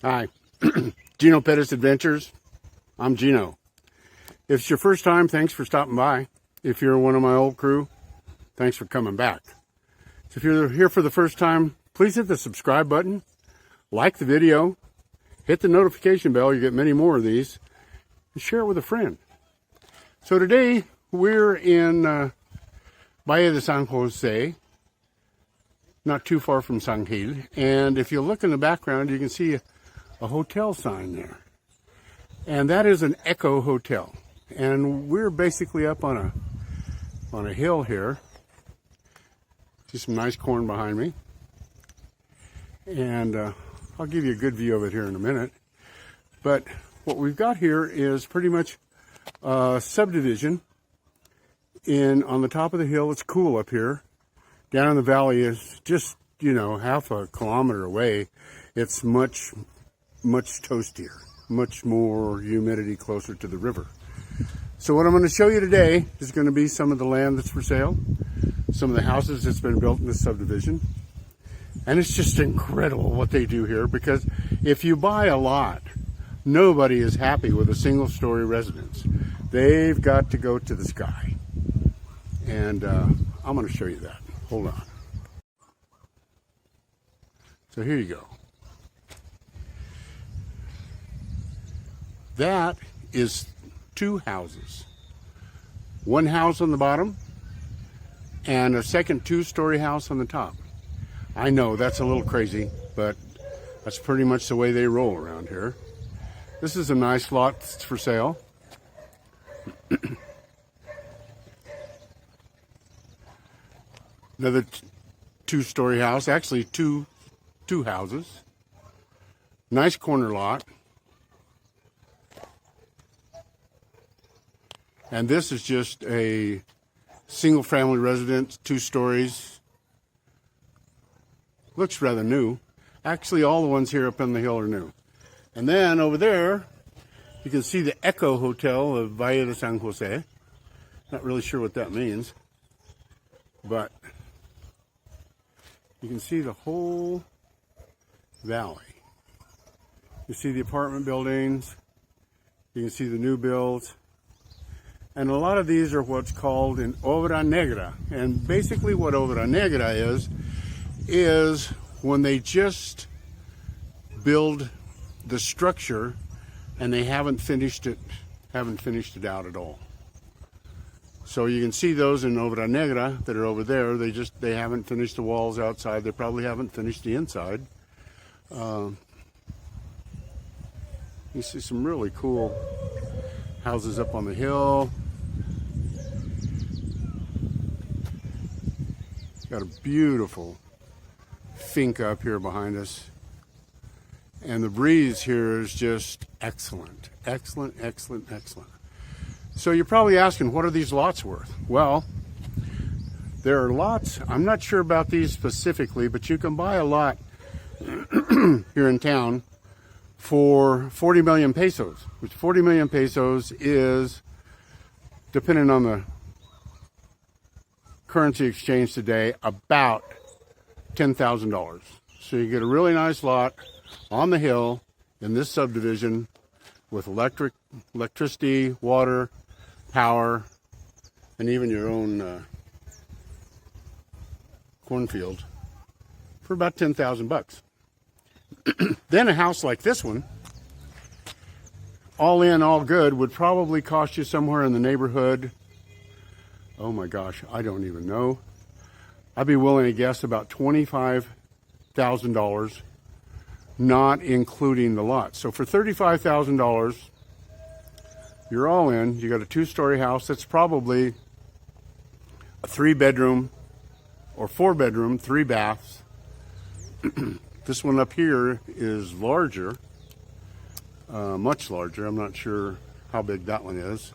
Hi, Geno Pettis Adventures. I'm Geno. If it's your first time, thanks for stopping by. If you're one of my old crew, thanks for coming back. So if you're here for the first time, please hit the subscribe button, like the video, hit the notification bell, you get many more of these, and share it with a friend. So today, we're in Valle de San Jose, not too far from San Gil, and if you look in the background, you can see a hotel sign there. And that is an Echo Hotel. And we're basically up on a hill here. See some nice corn behind me. And I'll give you a good view of it here in a minute. But what we've got here is pretty much a subdivision. On the top of the hill, it's cool up here. Down in the valley is just, half a kilometer away. It's much toastier, much more humidity closer to the river. So what I'm going to show you today is going to be some of the land that's for sale, some of the houses that's been built in this subdivision. And it's just incredible what they do here, because if you buy a lot, nobody is happy with a single-story residence. They've got to go to the sky. And I'm going to show you that. Hold on. So here you go. That is two houses. One house on the bottom and a second two-story house on the top. I know that's a little crazy, but that's pretty much the way they roll around here. This is a nice lot that's for sale. Another two-story house, actually two houses. Nice corner lot. And this is just a single-family residence, 2 stories. Looks rather new. Actually, all the ones here up on the hill are new. And then over there, you can see the Echo Hotel of Valle de San Jose. Not really sure what that means, but you can see the whole valley. You see the apartment buildings. You can see the new builds. And a lot of these are what's called an Obra Negra. And basically what Obra Negra is when they just build the structure and they haven't finished it out at all. So you can see those in Obra Negra that are over there. They haven't finished the walls outside. They probably haven't finished the inside. You see some really cool houses up on the hill. Got a beautiful finca up here behind us. And the breeze here is just excellent. Excellent, excellent, excellent. So you're probably asking, what are these lots worth? Well, there are lots. I'm not sure about these specifically, but you can buy a lot here in town for 40 million pesos, which 40 million pesos is, depending on the currency exchange today, about $10,000. So you get a really nice lot on the hill in this subdivision with electricity, water, power, and even your own cornfield for about 10,000 bucks. Then a house like this one, all in, all good, would probably cost you somewhere in the neighborhood, oh my gosh, I don't even know. I'd be willing to guess about $25,000, not including the lot. So for $35,000, you're all in. You got a 2-story house that's probably a 3-bedroom or 4-bedroom, 3 baths. This one up here is larger, much larger. I'm not sure how big that one is.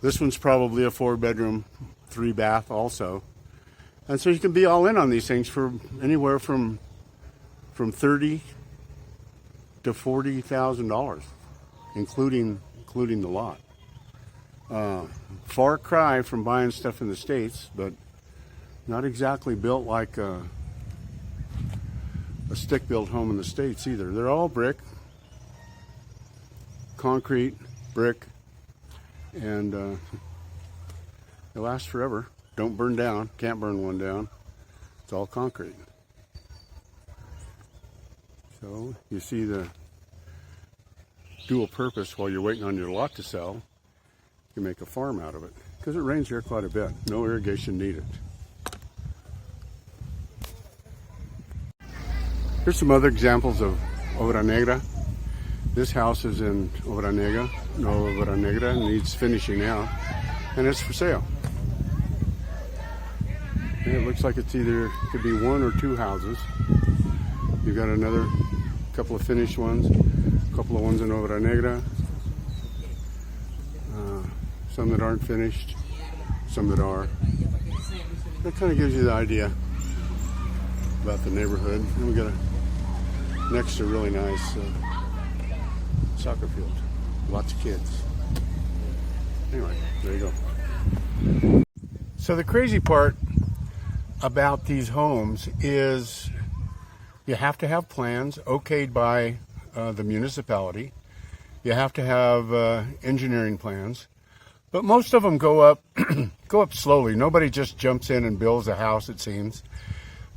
This one's probably a 4-bedroom, 3-bath also. And so you can be all in on these things for anywhere from $30,000 to $40,000, including the lot. Far cry from buying stuff in the States, but not exactly built like a a stick-built home in the States either. They're all brick, concrete, brick, and they last forever. Don't burn down. Can't burn one down. It's all concrete. So you see the dual purpose. While you're waiting on your lot to sell, you can make a farm out of it, because it rains here quite a bit. No irrigation needed. Here's some other examples of Obra Negra. This house is in Obra Negra. No, Obra Negra needs finishing out, and it's for sale. And it looks like it's either, could be one or two houses. You've got another couple of finished ones, a couple of ones in Obra Negra, some that aren't finished, some that are. That kind of gives you the idea about the neighborhood. And we got next to a really nice soccer field, lots of kids. Anyway, there you go. So the crazy part about these homes is you have to have plans okayed by the municipality. You have to have engineering plans, but most of them go up go up slowly. Nobody just jumps in and builds a house. It seems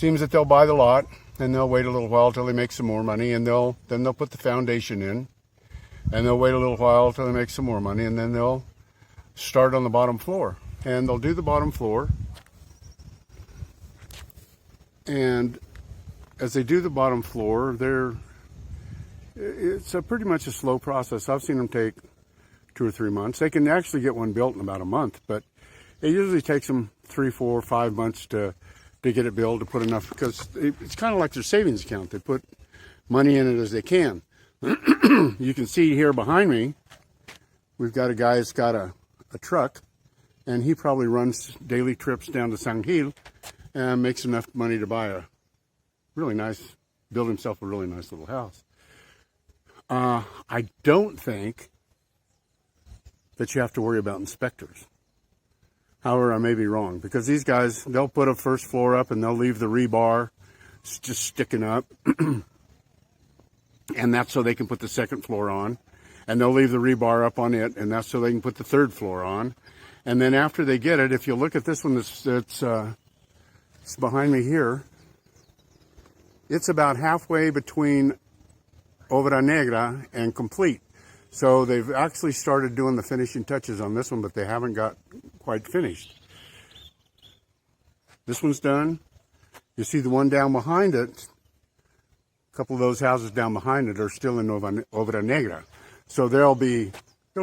that they'll buy the lot and they'll wait a little while till they make some more money, and then they'll put the foundation in, and they'll wait a little while till they make some more money, and then they'll start on the bottom floor, and they'll do the bottom floor. And as they do the bottom floor, it's pretty much a slow process. I've seen them take 2 or 3 months. They can actually get one built in about a month, but it usually takes them 3, 4, 5 months to get it built, to put enough, because it's kind of like their savings account. They put money in it as they can. You can see here behind me, we've got a guy that's got a truck, and he probably runs daily trips down to San Gil and makes enough money to buy build himself a really nice little house. I don't think that you have to worry about inspectors. However, I may be wrong, because these guys, they'll put a first floor up and they'll leave the rebar just sticking up. And that's so they can put the second floor on. And they'll leave the rebar up on it, and that's so they can put the third floor on. And then after they get it, if you look at this one that's behind me here, it's about halfway between Obra Negra and complete. So they've actually started doing the finishing touches on this one, but they haven't got quite finished. This one's done. You see the one down behind it, a couple of those houses down behind it are still in Obra Negra. So it'll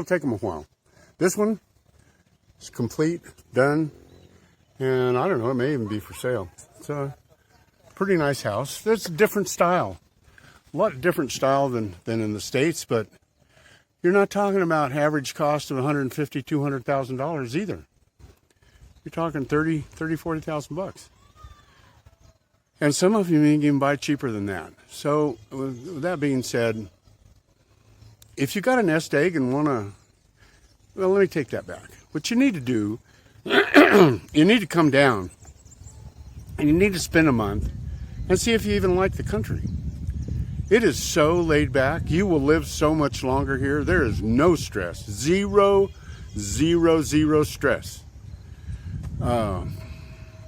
take them a while. This one is complete, done, and I don't know, it may even be for sale. It's a pretty nice house. It's a different style. A lot different style than in the States, but you're not talking about average cost of $150,000, $200,000 either. You're talking $30,000, $40,000. And some of you may even buy cheaper than that. So with that being said, if you got a nest egg and want to, well, let me take that back. What you need to do, you need to come down and you need to spend a month and see if you even like the country. It is so laid back. You will live so much longer here. There is no stress. Zero stress.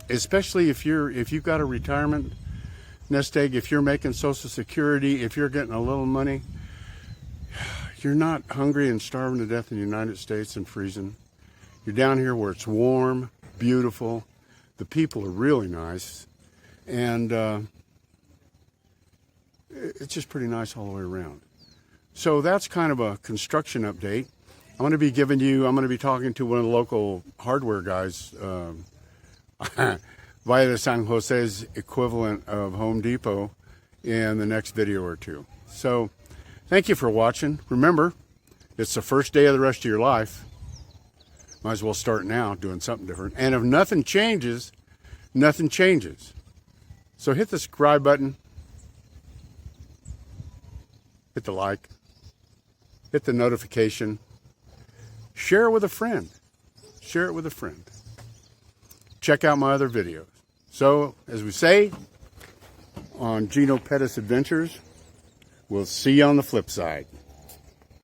Especially if you've got a retirement nest egg, if you're making Social Security, if you're getting a little money, you're not hungry and starving to death in the United States and freezing. You're down here where it's warm, beautiful. The people are really nice, and it's just pretty nice all the way around. So that's kind of a construction update. I'm going to be talking to one of the local hardware guys, Valle de San Jose's equivalent of Home Depot, in the next video or two. So thank you for watching. Remember, it's the first day of the rest of your life. Might as well start now doing something different. And if nothing changes, nothing changes. So hit the subscribe button. Hit the like, hit the notification, share it with a friend. Share it with a friend. Check out my other videos. So, as we say, on Geno Pettis Adventures. We'll see you on the flip side.